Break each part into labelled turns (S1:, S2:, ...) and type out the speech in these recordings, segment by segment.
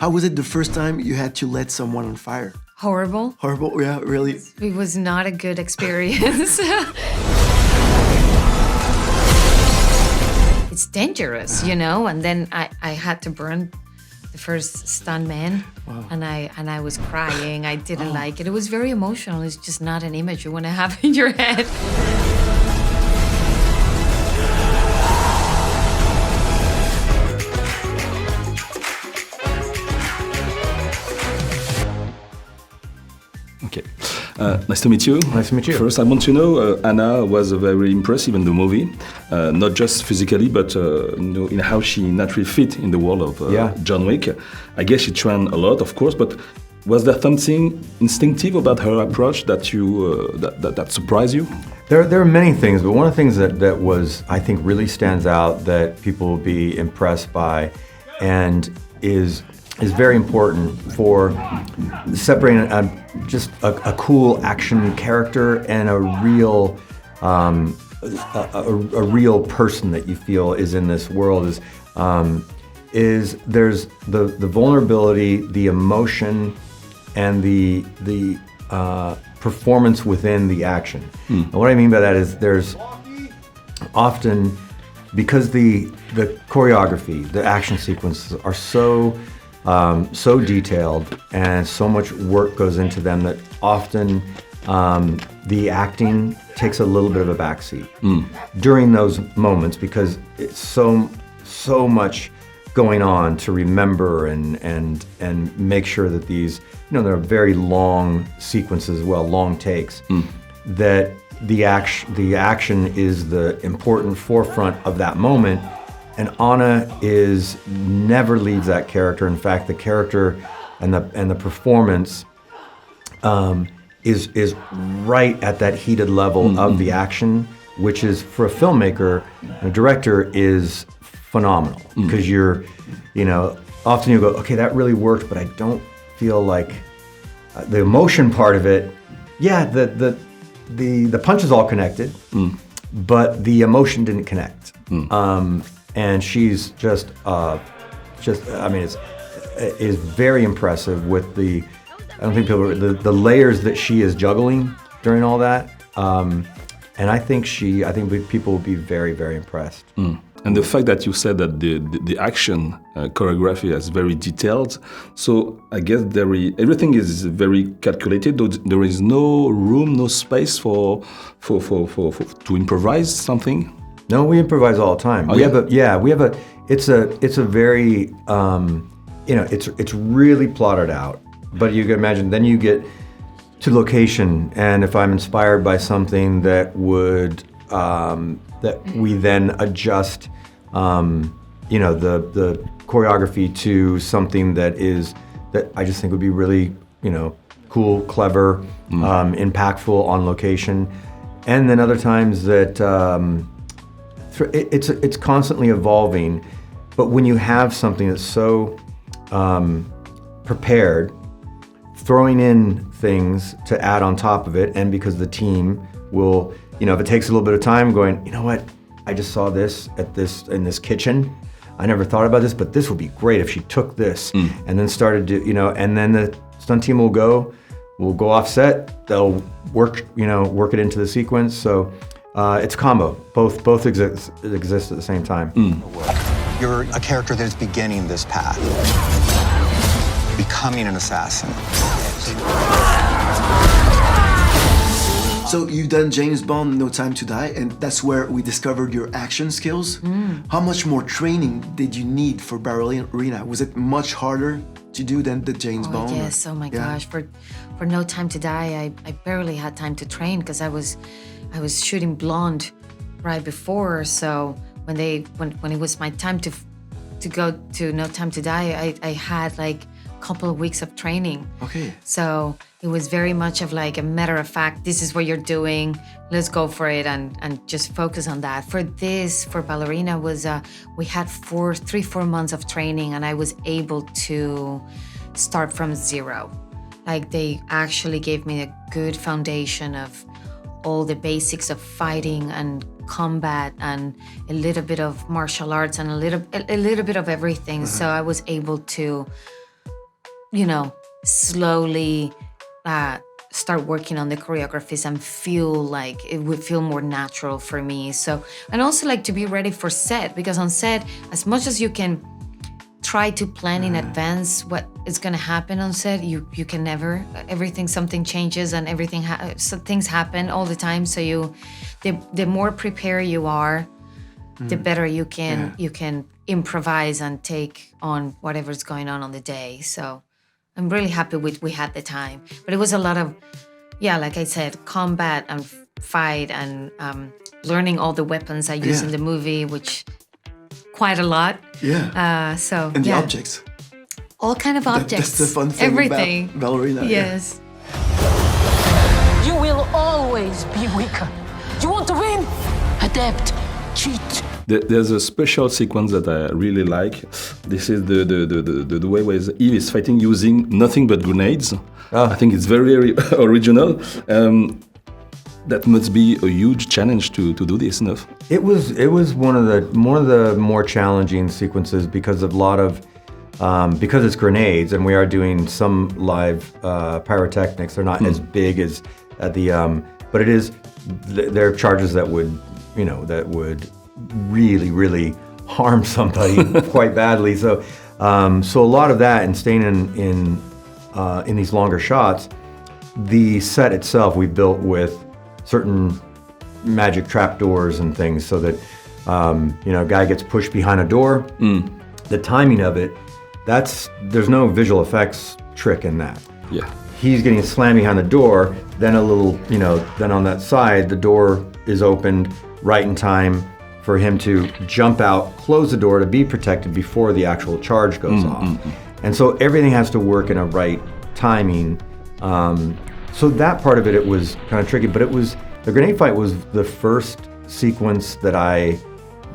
S1: How was it the first time you had to let someone on fire?
S2: Horrible.
S1: Horrible, yeah, really?
S2: It was not a good experience. It's dangerous, you know? And then I had to burn the first stuntman.
S1: Wow.
S2: And I was crying. I didn't like it. It was very emotional. It's just not an image you want to have in your head.
S3: Okay. Nice to meet you.
S4: Nice to meet you.
S3: First, I want to know, Ana was very impressive in the movie, not just physically, but in how she naturally fit in the world of John Wick. I guess she trained a lot, of course, but was there something instinctive about her approach that you that surprised you?
S4: There are many things, but one of the things that was, I think, really stands out that people will be impressed by, and is very important for separating just a cool action character and a real real person that you feel is in this world. Is there's the vulnerability, the emotion, and the performance within the action. And what I mean by that is there's often, because the choreography, the action sequences are so detailed and so much work goes into them that often the acting takes a little bit of a backseat during those moments, because it's so much going on to remember and make sure that these, there are very long sequences as well, long takes, that the action is the important forefront of that moment. And Ana never leaves that character. In fact, the character and the performance is right at that heated level of the action, which is, for a filmmaker, a director, is phenomenal. Because often you go, okay, that really worked, but I don't feel like the emotion part of it. Yeah, the punch is all connected, but the emotion didn't connect. And she's just I mean, is very impressive with the layers that she is juggling during all that. And I think people will be very, very impressed.
S3: And the fact that you said that the action choreography is very detailed, so I guess everything is very calculated. There is no room, no space for to improvise something.
S4: No, we improvise all the time. It's a very it's really plotted out. But you can imagine, then you get to location, and if I'm inspired by something that would that we then adjust the choreography to something that I just think would be really cool, clever, impactful on location. And then other times that it's constantly evolving. But when you have something that's so prepared, throwing in things to add on top of it, and because the team will, if it takes a little bit of time, going, you know what, I just saw this in this kitchen. I never thought about this, but this would be great if she took this and then started to, and then the stunt team will go off set. They'll work it into the sequence. So it's a combo. Both exist at the same time.
S5: You're a character that is beginning this path, becoming an assassin.
S1: So you've done James Bond, No Time to Die, and that's where we discovered your action skills. How much more training did you need for Ballerina? Was it much harder to do than the James Bond?
S2: Yes, oh my gosh. For No Time to Die, I barely had time to train because I was shooting Blonde right before. So when it was my time to go to No Time to Die, I had like a couple of weeks of training.
S1: Okay.
S2: So it was very much of like a matter of fact, this is what you're doing, let's go for it and just focus on that. For Ballerina we had 3-4 months of training, and I was able to start from zero. Like, they actually gave me a good foundation of all the basics of fighting and combat and a little bit of martial arts and a little bit of everything. So I was able to slowly start working on the choreographies and feel like it would feel more natural for me. So, and also like to be ready for set, because on set, as much as you can try to plan in advance what is going to happen on set, you can never. Something changes and so things happen all the time. So the more prepared you are, the better you can improvise and take on whatever's going on the day. So I'm really happy we had the time. But it was a lot of, like I said, combat and fight and learning all the weapons I use in the movie, which quite a lot.
S1: Yeah. And the objects.
S2: All kind of objects.
S1: That's the fun thing
S2: Everything.
S1: about Ballerina.
S2: Yes.
S6: You will always be weaker. You want to win? Adapt. Cheat.
S3: There's a special sequence that I really like. This is the way where Eve is fighting using nothing but grenades. I think it's very, very original. That must be a huge challenge to do this enough. It
S4: was one of the more challenging sequences because of because it's grenades and we are doing some live pyrotechnics. They're not as big as but there are charges that would really, really harm somebody quite badly. So a lot of that, and staying in these longer shots, the set itself we built with certain magic trapdoors and things, so that a guy gets pushed behind a door. The timing of it, there's no visual effects trick in that.
S3: Yeah.
S4: He's getting slammed behind the door, then then on that side, the door is opened right in time for him to jump out, close the door to be protected before the actual charge goes off. And so everything has to work in a right timing. So that part of it was kind of tricky, but the grenade fight was the first sequence that I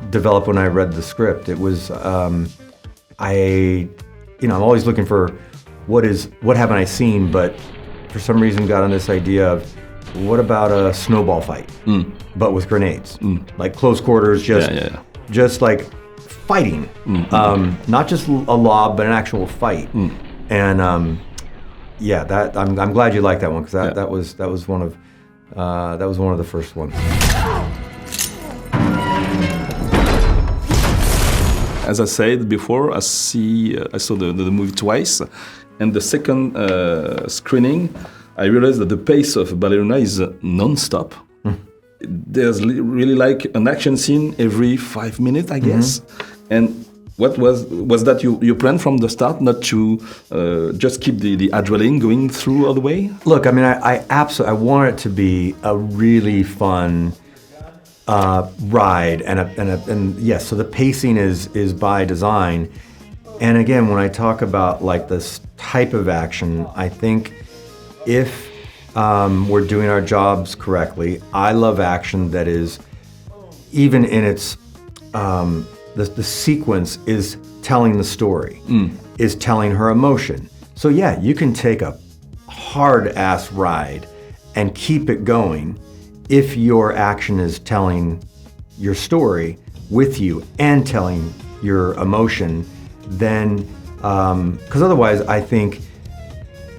S4: developed when I read the script. It was, I'm always looking for what haven't I seen, but for some reason got on this idea of, what about a snowball fight, but with grenades, like close quarters, just like fighting, not just a lob, but an actual fight. And that I'm glad you liked that one, because that was one of the first ones.
S3: As I said before, I saw the movie twice, and the second screening, I realized that the pace of Ballerina is non-stop. There's really like an action scene every 5 minutes, I guess. And what was that your plan from the start, not to just keep the adrenaline going through all the way?
S4: Look, I mean, I absolutely want it to be a really fun ride, and yes, so the pacing is by design. And again, when I talk about like this type of action, I think if we're doing our jobs correctly, I love action that is, even in its, the sequence is telling the story, is telling her emotion. So yeah, you can take a hard-ass ride and keep it going if your action is telling your story with you and telling your emotion, then, because otherwise I think,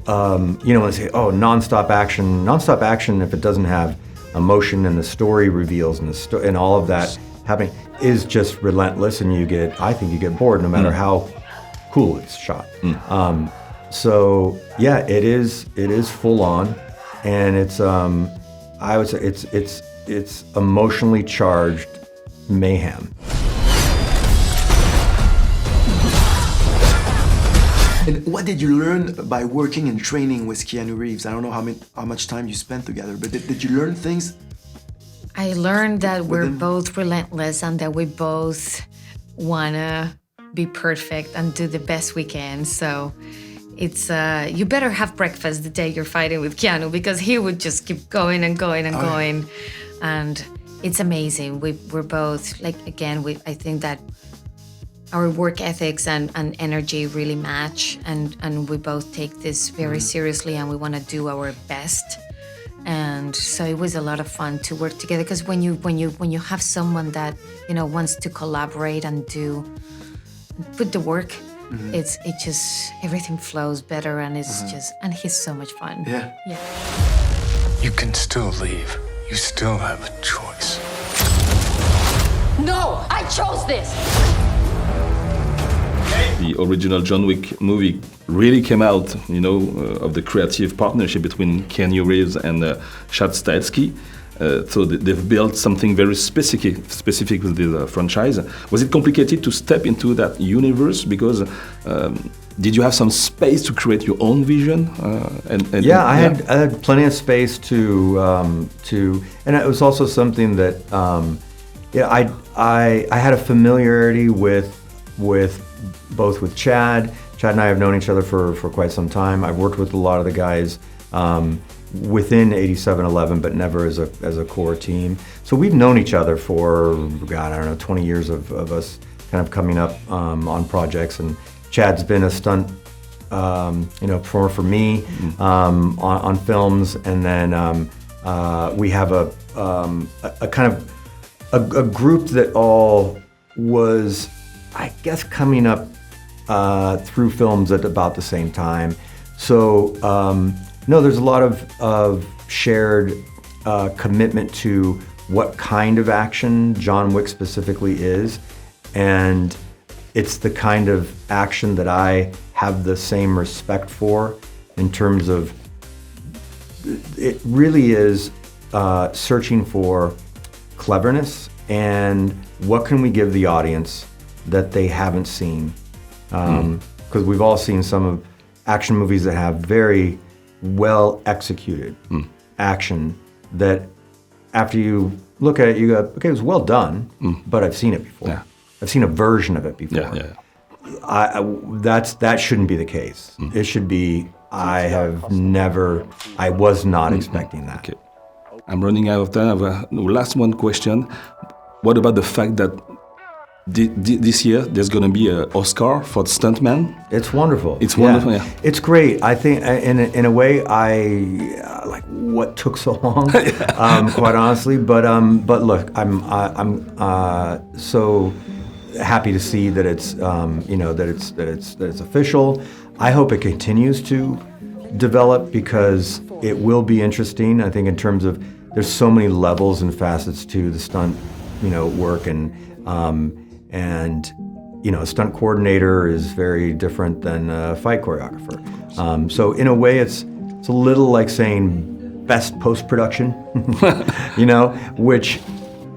S4: when they say, oh, non-stop action, if it doesn't have emotion and the story reveals and all of that happening, is just relentless, and I think you get bored no matter how cool it's shot. So yeah, it is full on, and it's I would say it's emotionally charged mayhem.
S1: And what did you learn by working and training with Keanu Reeves? I don't know how much time you spent together, but did you learn things?
S2: I learned that we're both relentless and that we both wanna be perfect and do the best we can. So it's you better have breakfast the day you're fighting with Keanu, because he would just keep going and going and going. And it's amazing. We're both, like, again, I think that our work ethics and energy really match, and we both take this very seriously, and we want to do our best. And so it was a lot of fun to work together, because when you have someone that wants to collaborate and put the work it just everything flows better, and it's just, and he's so much fun.
S1: Yeah.
S7: You can still leave. You still have a choice.
S6: No, I chose this.
S3: The original John Wick movie really came out, of the creative partnership between Keanu Reeves and Chad Stahelski. So they've built something very specific with the franchise. Was it complicated to step into that universe? Because did you have some space to create your own vision?
S4: I had plenty of space to, and it was also something that I had a familiarity with both with Chad. Chad and I have known each other for quite some time. I've worked with a lot of the guys within 8711, but never as a core team. So we've known each other for, 20 years of us kind of coming up on projects. And Chad's been a stunt, performer for me on films. And then we have a kind of a group that all was, I guess, coming up through films at about the same time. So there's a lot of shared commitment to what kind of action John Wick specifically is, and it's the kind of action that I have the same respect for, in terms of it really is searching for cleverness and what can we give the audience that they haven't seen, because we've all seen some of action movies that have very well executed action that after you look at it, you go, okay, it was well done, but I've seen it before.
S3: Yeah.
S4: I've seen a version of it before.
S3: Yeah.
S4: That shouldn't be the case. It should be, I was not expecting that.
S3: Okay. I'm running out of time. I have a last one question. What about the fact that this year there's going to be an Oscar for the stuntman?
S4: It's wonderful.
S3: It's wonderful. Yeah.
S4: It's great. I think in a way like what took so long, quite honestly. But look, I'm so happy to see that it's that it's official. I hope it continues to develop, because it will be interesting. I think in terms of there's so many levels and facets to the stunt work, and a stunt coordinator is very different than a fight choreographer. So in a way, it's a little like saying best post-production, which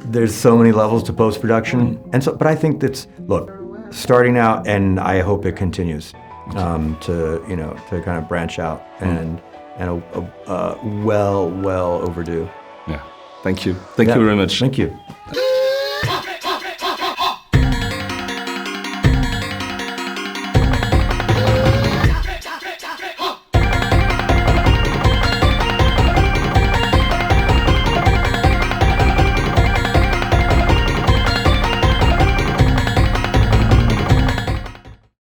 S4: there's so many levels to post-production. And so, but I think that's, look, starting out, and I hope it continues to kind of branch out, and well overdue.
S3: Yeah. Thank you. Thank you very much.
S4: Thank you.